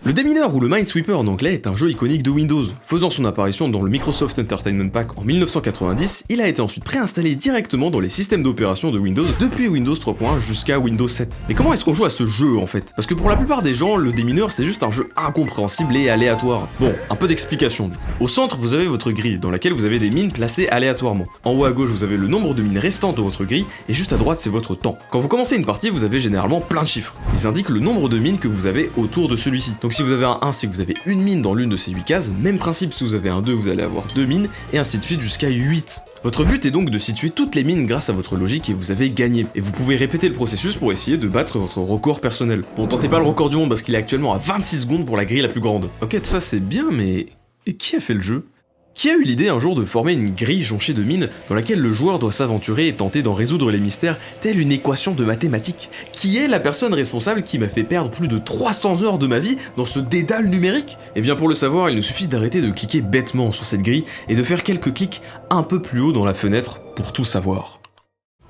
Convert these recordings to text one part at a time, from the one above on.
Le démineur ou le Minesweeper en anglais est un jeu iconique de Windows. Faisant son apparition dans le Microsoft Entertainment Pack en 1990, il a été ensuite préinstallé directement dans les systèmes d'opération de Windows depuis Windows 3.1 jusqu'à Windows 7. Mais comment est-ce qu'on joue à ce jeu en fait? Parce que pour la plupart des gens, le démineur c'est juste un jeu incompréhensible et aléatoire. Bon, un peu d'explication du coup. Au centre, vous avez votre grille dans laquelle vous avez des mines placées aléatoirement. En haut à gauche, vous avez le nombre de mines restantes de votre grille et juste à droite, c'est votre temps. Quand vous commencez une partie, vous avez généralement plein de chiffres. Ils indiquent le nombre de mines que vous avez autour de celui-ci. Donc si vous avez un 1, c'est que vous avez une mine dans l'une de ces 8 cases, même principe si vous avez un 2, vous allez avoir 2 mines, et ainsi de suite jusqu'à 8. Votre but est donc de situer toutes les mines grâce à votre logique et vous avez gagné. Et vous pouvez répéter le processus pour essayer de battre votre record personnel. Bon, tentez pas le record du monde parce qu'il est actuellement à 26 secondes pour la grille la plus grande. Ok, tout ça c'est bien, mais... Et qui a fait le jeu ? Qui a eu l'idée un jour de former une grille jonchée de mines dans laquelle le joueur doit s'aventurer et tenter d'en résoudre les mystères telle une équation de mathématiques? Qui est la personne responsable qui m'a fait perdre plus de 300 heures de ma vie dans ce dédale numérique? Et bien pour le savoir, il nous suffit d'arrêter de cliquer bêtement sur cette grille et de faire quelques clics un peu plus haut dans la fenêtre pour tout savoir.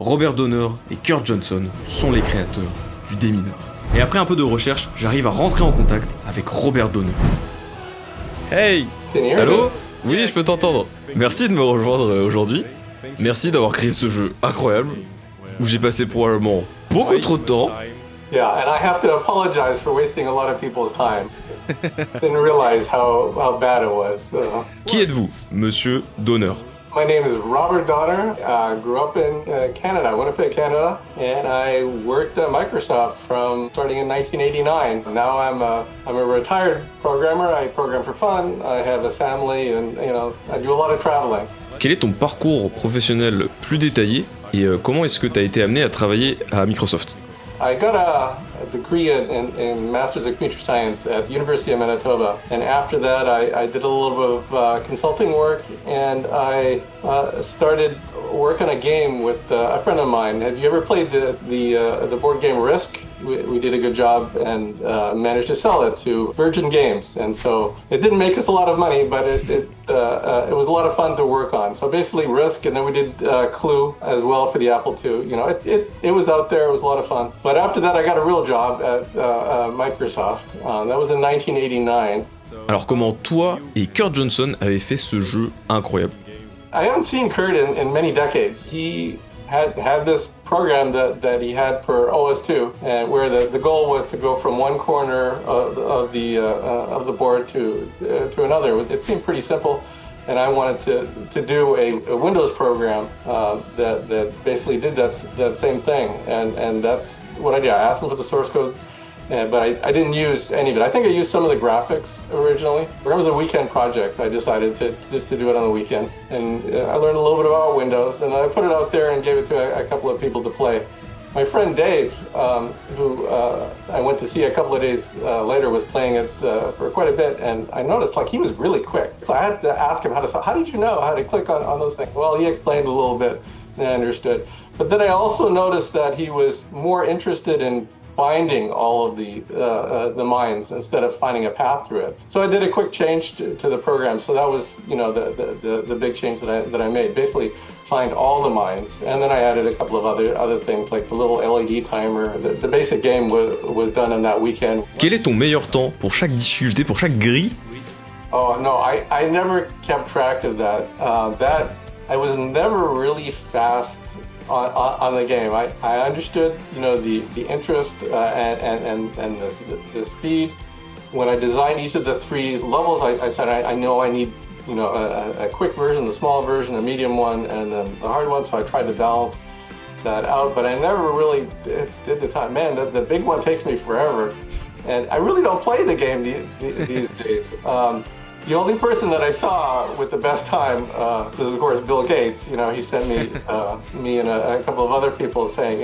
Robert Donner et Kurt Johnson sont les créateurs du démineur. Et après un peu de recherche, j'arrive à rentrer en contact avec Robert Donner. Hey! Allô? Oui, je peux t'entendre. Merci de me rejoindre aujourd'hui. Merci d'avoir créé ce jeu incroyable, où j'ai passé probablement beaucoup trop de temps. Yeah, and I have to apologize for wasting a lot of people's time. Didn't realize how bad it was. Qui êtes-vous, Monsieur Donner? My name is Robert Donner. I grew up in Canada, Winnipeg, Canada, and I worked at Microsoft from starting in 1989. Now I'm a retired programmer. I program for fun. I have a family, and I do a lot of traveling. Quel est ton parcours professionnel plus détaillé et comment est-ce que tu as été amené à travailler à Microsoft? I got a degree in Masters of Computer Science at the University of Manitoba, and after that I did a little bit of consulting work, and I started work on a game with a friend of mine. Have you ever played the board game Risk? We did a good job and managed to sell it to Virgin Games, and so it didn't make us a lot of money, but it was a lot of fun to work on. So basically Risk, and then we did Clue as well for the Apple II. It was out there, it was a lot of fun. But after that I got a real job at Microsoft. That was in 1989. Alors comment toi et Kurt Johnson avez fait ce jeu incroyable? I haven't seen Kurt in many decades. He had this program that he had for OS2, and where the goal was to go from one corner of the board to another. It seemed pretty simple, and I wanted to do a Windows program that basically did that same thing, and that's what I did. I asked him for the source code. But I didn't use any of it. I think I used some of the graphics originally. It was a weekend project. I decided to do it on the weekend. And I learned a little bit about Windows, and I put it out there and gave it to a couple of people to play. My friend Dave, who I went to see a couple of days later, was playing it for quite a bit, and I noticed he was really quick. So I had to ask him how did you know how to click on those things? Well, he explained a little bit, and I understood. But then I also noticed that he was more interested in finding all of the mines instead of finding a path through it. So I did a quick change to the program. So that was the big change that I made. Basically, find all the mines, and then I added a couple of other things like the little LED timer. The basic game was done in that weekend. Quel est ton meilleur temps pour chaque difficulté, pour chaque grille? Oh no, I never kept track of that. I was never really fast on the game. I understood, the interest and the speed. When I designed each of the 3 levels, I said I know I need, a quick version, the small version, a medium one, and then the hard one. So I tried to balance that out, but I never really did the time. Man, the big one takes me forever, and I really don't play the game these days. The only person that I saw with the best time is, of course, Bill Gates. He sent me and a couple of other people saying,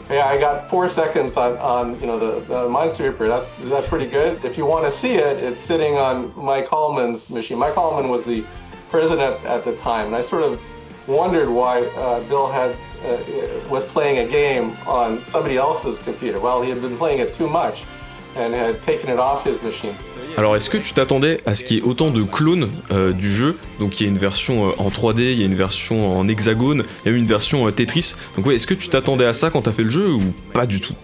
hey, I got 4 seconds on the Minesweeper. Is that pretty good? If you want to see it, it's sitting on Mike Hallman's machine. Mike Hallman was the president at the time, and I sort of wondered why Bill was playing a game on somebody else's computer. Well, he had been playing it too much and had taken it off his machine. Alors est-ce que tu t'attendais à ce qu'il y ait autant de clones du jeu? Donc il y a une version en 3D, il y a une version en hexagone, il y a eu une version Tetris. Donc ouais, est-ce que tu t'attendais à ça quand t'as fait le jeu ou pas du tout?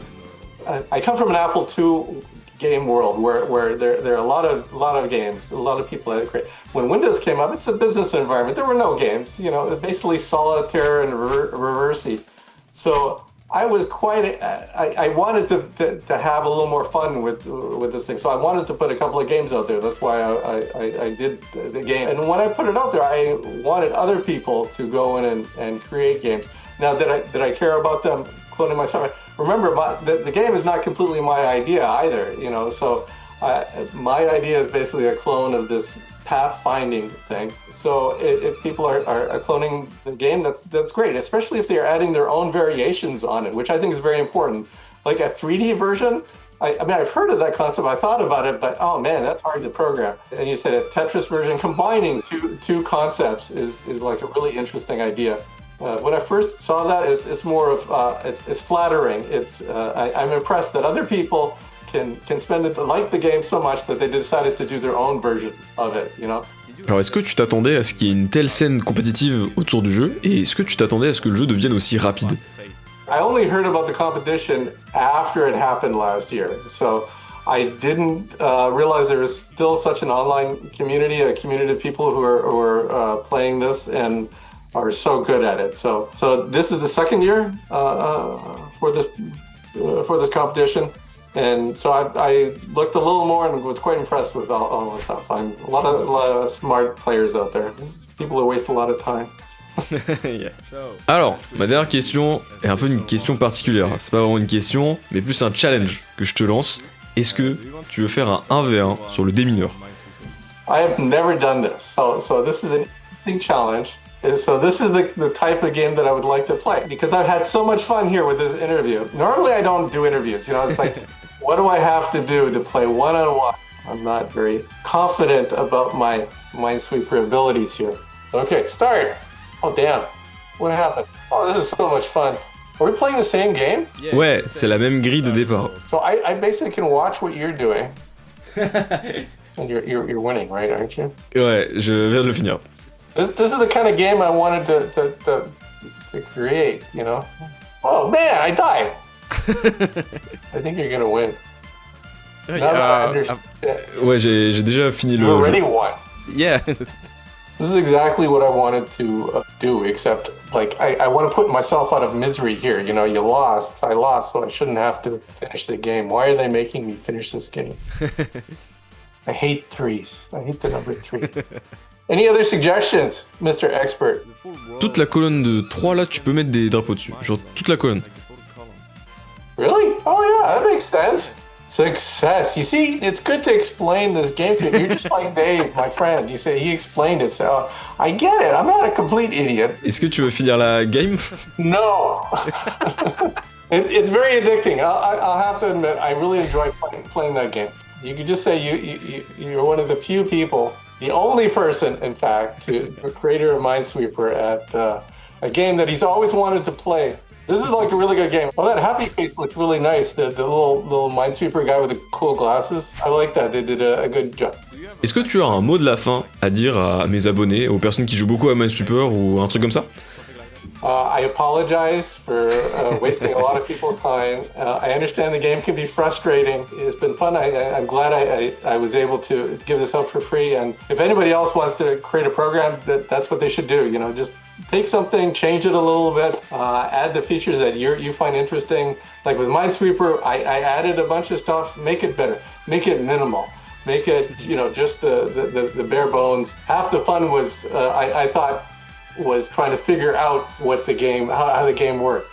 I come from an Apple II game world where there are a lot of games, a lot of people that create. When Windows came up, it's a business environment. There were no games, you know, basically solitaire and reversey. So I was I wanted to have a little more fun with this thing. So I wanted to put a couple of games out there. That's why I did the game. And when I put it out there, I wanted other people to go in and create games. Now, did I care about them cloning myself? Remember, the game is not completely my idea either, you know. So my idea is basically a clone of this pathfinding thing. So if people are cloning the game, that's great, especially if they're adding their own variations on it, which I think is very important. Like a 3D version, I mean, I've heard of that concept, I thought about it, but oh man, that's hard to program. And you said a Tetris version, combining two concepts is like a really interesting idea. When I first saw that, it's more of, it's flattering. I'm impressed that other people can spend it, like the game so much that they decided to do their own version of it, you know. Alors est-ce que tu t'attendais à ce qu'il y ait une telle scène compétitive autour du jeu, et est-ce que tu t'attendais à ce que le jeu devienne aussi rapide? I only heard about the competition after it happened last year, so I didn't realize there was still such an online community, a community of people who are playing this and are so good at it. So this is the second year for this competition. And so I looked a little more and was quite impressed with all the stuff. A lot of smart players out there. People who waste a lot of time. Yeah. Alors, ma dernière question est un peu une question particulière. C'est pas vraiment une question, mais plus un challenge que je te lance. Est-ce que tu veux faire un 1v1 sur le démineur? I have never done this, so this is an interesting challenge. So this is the type of game that I would like to play, because I've had so much fun here with this interview. Normally I don't do interviews, you know, it's like, what do I have to do to play one-on-one? I'm not very confident about my Minesweeper abilities here. Okay, start. Oh damn, what happened? Oh, this is so much fun. Are we playing the same game? Ouais, c'est la même grille de départ. So I basically can watch what you're doing. And you're winning, right, aren't you? Ouais, je viens de le finir. This is the kind of game I wanted to create, you know? Oh man, I died! I think you're gonna win. Ouais, j'ai déjà fini le You already jeu. won. Yeah. This is exactly what I wanted to do, except like I want to put myself out of misery here. You know, I lost, so I shouldn't have to finish the game. Why are they making me finish this game? I hate threes. I hate the number 3. Any other suggestions, Mr. Expert? Toute la colonne de 3 là, tu peux mettre des drapeaux dessus. Genre toute la colonne. Really? Oh yeah, that makes sense. Success. You see, it's good to explain this game to you. You're just like Dave, my friend. You say he explained it, so I get it. I'm not a complete idiot. Est-ce que tu veux finir la game? No. It's very addicting. I'll have to admit, I really enjoy playing that game. You could just say you're one of the few people, the only person, in fact, to a creator of Minesweeper at a game that he's always wanted to play. This is like a really good game. Oh, that Happy Face looks really nice. The little Minesweeper guy with the cool glasses. I like that. They did a good job. Est-ce que tu as un mot de la fin à dire à mes abonnés, aux personnes qui jouent beaucoup à Minesweeper ou un truc comme ça? I apologize for wasting a lot of people's time. I understand the game can be frustrating. It's been fun. I'm glad I was able to give this out for free. And if anybody else wants to create a program, that's what they should do. You know, just take something, change it a little bit, add the features that you find interesting. Like with Minesweeper, I added a bunch of stuff, make it better, make it minimal. Make it, you know, just the bare bones. Half the fun was, I thought, was trying to figure out what the game, how the game works.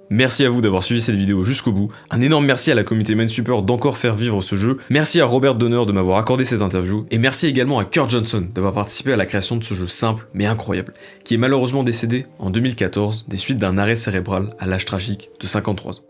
Merci à vous d'avoir suivi cette vidéo jusqu'au bout. Un énorme merci à la communauté Minesweeper d'encore faire vivre ce jeu. Merci à Robert Donner de m'avoir accordé cette interview. Et merci également à Kurt Johnson d'avoir participé à la création de ce jeu simple mais incroyable, qui est malheureusement décédé en 2014 des suites d'un arrêt cérébral à l'âge tragique de 53 ans.